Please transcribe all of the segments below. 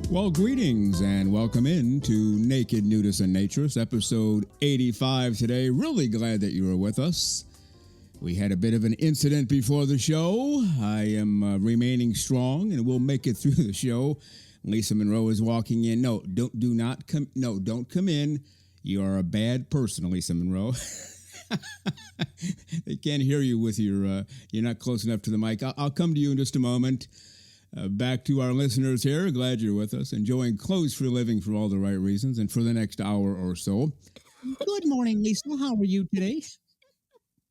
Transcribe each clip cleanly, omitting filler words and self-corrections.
Well, greetings and welcome in to Naked Nudists and Naturists, episode 85 today. Really glad that you were with us. We had a bit of an incident before the show. I am remaining strong and we'll make it through the show. Lisa Monroe is walking in. Don't come in. You are a bad person, Lisa Monroe. They can't hear you with you're not close enough to the mic. I'll come to you in just a moment. Back to our listeners here. Glad you're with us. Enjoying clothes for a living for all the right reasons and for the next hour or so. Good morning, Lisa. How are you today?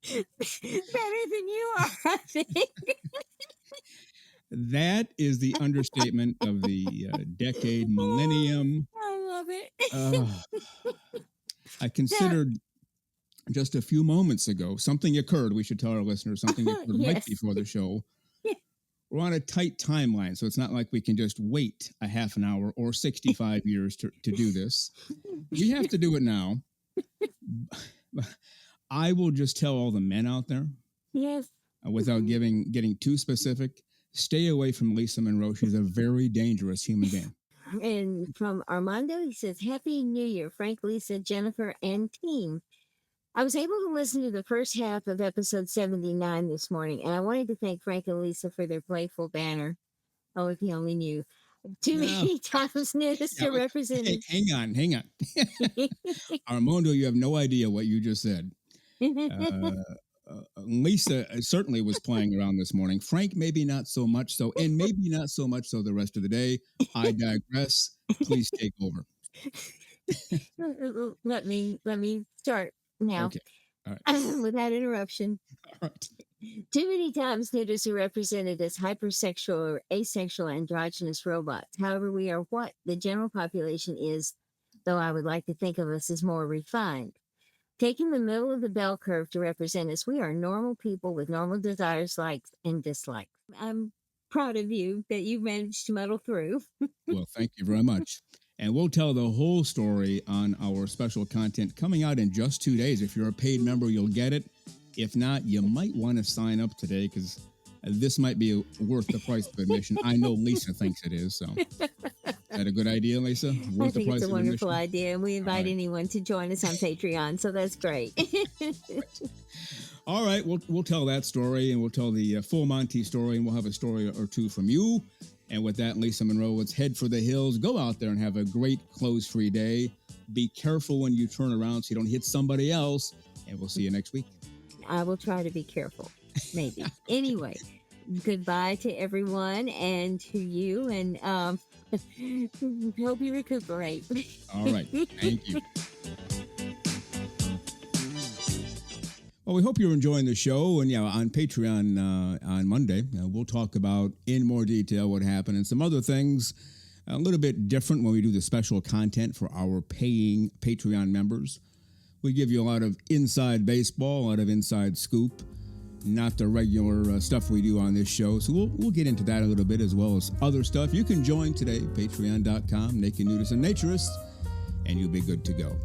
Better than you are, I think. That is the understatement of the decade, millennium. I love it. I considered just a few moments ago, something occurred. We should tell our listeners something occurred right before the show. We're on a tight timeline, so it's not like we can just wait a half an hour or 65 years to do this. We have to do it now. I will just tell all the men out there, without getting too specific, stay away from Lisa Monroe. She's a very dangerous human being. And from Armando, he says, Happy New Year, Frank, Lisa, Jennifer, and team. I was able to listen to the first half of episode 79 this morning, and I wanted to thank Frank and Lisa for their playful banter. Oh, if you only knew. Too many times Nudists are represented. Hang on. Armando, you have no idea what you just said. Lisa certainly was playing around this morning. Frank, maybe not so much so, and maybe not so much so the rest of the day. I digress. Please take over. Let me start now. Okay. All right. Without interruption. All right. Too many times nudists are represented as hypersexual or asexual androgynous robots. However, we are what the general population is, though I would like to think of us as more refined. Taking the middle of the bell curve to represent us, we are normal people with normal desires, likes, and dislikes. I'm proud of you that you managed to muddle through. Well, thank you very much. And we'll tell the whole story on our special content coming out in just 2 days. If you're a paid member, you'll get it. If not, you might want to sign up today because this might be worth the price of admission. I know Lisa thinks it is. So, is that a good idea, Lisa? I think it's a wonderful idea, and we invite anyone to join us on Patreon. So that's great. All right, we'll tell that story, and we'll tell the full Monty story, and we'll have a story or two from you. And with that, Lisa Monroe, let's head for the hills. Go out there and have a great clothes-free day. Be careful when you turn around so you don't hit somebody else. And we'll see you next week. I will try to be careful, maybe. Anyway, goodbye to everyone and to you, and hope you recuperate. All right. Thank you. Well, we hope you're enjoying the show. And on Patreon on Monday, we'll talk about in more detail what happened and some other things a little bit different when we do the special content for our paying Patreon members. We give you a lot of inside baseball, a lot of inside scoop, not the regular stuff we do on this show. So we'll get into that a little bit as well as other stuff. You can join today, patreon.com, Naked Nudists and Naturists, and you'll be good to go.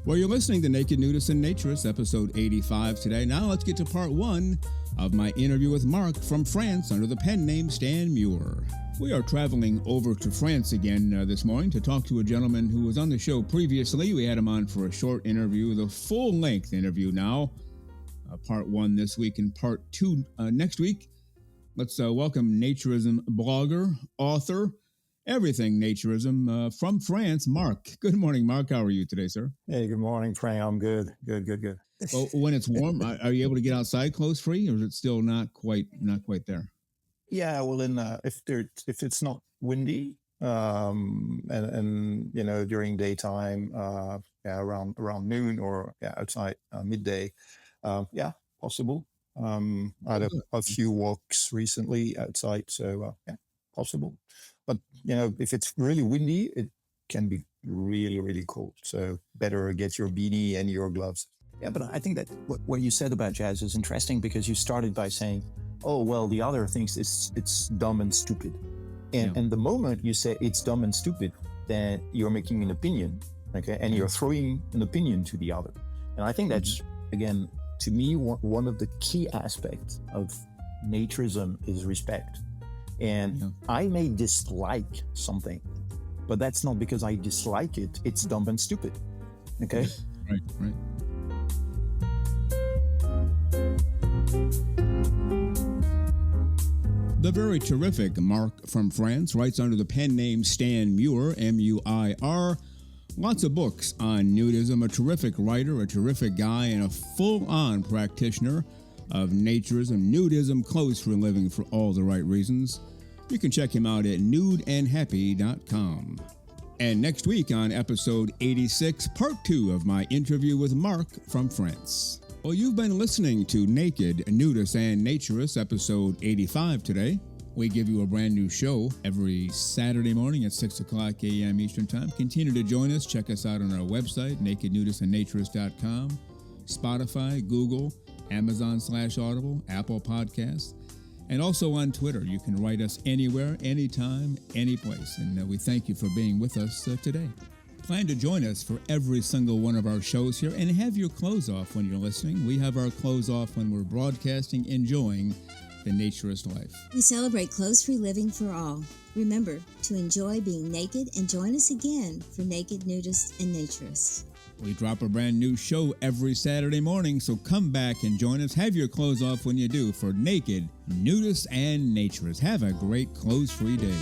Well, you're listening to Naked Nudists and Naturists, episode 85 today. Now let's get to part one of my interview with Marc from France under the pen name Stan Muir. We are traveling over to France again this morning to talk to a gentleman who was on the show previously. We had him on for a short interview, the full-length interview now. Part one this week and part two next week. Let's welcome naturism blogger, author, everything naturism from France, Marc. Good morning, Marc. How are you today, sir? Hey, good morning, Frank. I'm good. Good. Well, when it's warm, are you able to get outside clothes free, or is it still not quite there? Yeah, well, if it's not windy, and during daytime, around noon or outside midday, possible. I had a few walks recently outside, so possible. But if it's really windy, it can be really, really cold. So better get your beanie and your gloves. Yeah, but I think that what you said about jazz is interesting because you started by saying, oh, well, the other thinks it's dumb and stupid. And the moment you say it's dumb and stupid, then you're making an opinion, okay? And you're throwing an opinion to the other. And I think that's, again, to me, one of the key aspects of naturism is respect. And I may dislike something, but that's not because I dislike it. It's dumb and stupid. Okay. Right, right. The very terrific Marc from France writes under the pen name Stan Muir, M-U-I-R. Lots of books on nudism, a terrific writer, a terrific guy, and a full-on practitioner of naturism, nudism, clothes for a living for all the right reasons. You can check him out at nudeandhappy.com. And next week on episode 86, part 2 of my interview with Marc from France. Well, you've been listening to Naked, Nudists, and Naturists, episode 85 today. We give you a brand new show every Saturday morning at 6 o'clock a.m. Eastern Time. Continue to join us. Check us out on our website, nakednudistandnaturist.com, Spotify, Google, Amazon/Audible, Apple Podcasts, and also on Twitter. You can write us anywhere, anytime, any place. And we thank you for being with us today. Plan to join us for every single one of our shows here and have your clothes off when you're listening. We have our clothes off when we're broadcasting, enjoying the naturist life. We celebrate clothes-free living for all. Remember to enjoy being naked and join us again for Naked, Nudists, and Naturists. We drop a brand new show every Saturday morning, so come back and join us. Have your clothes off when you do for Naked, Nudists, and Naturists. Have a great clothes-free day.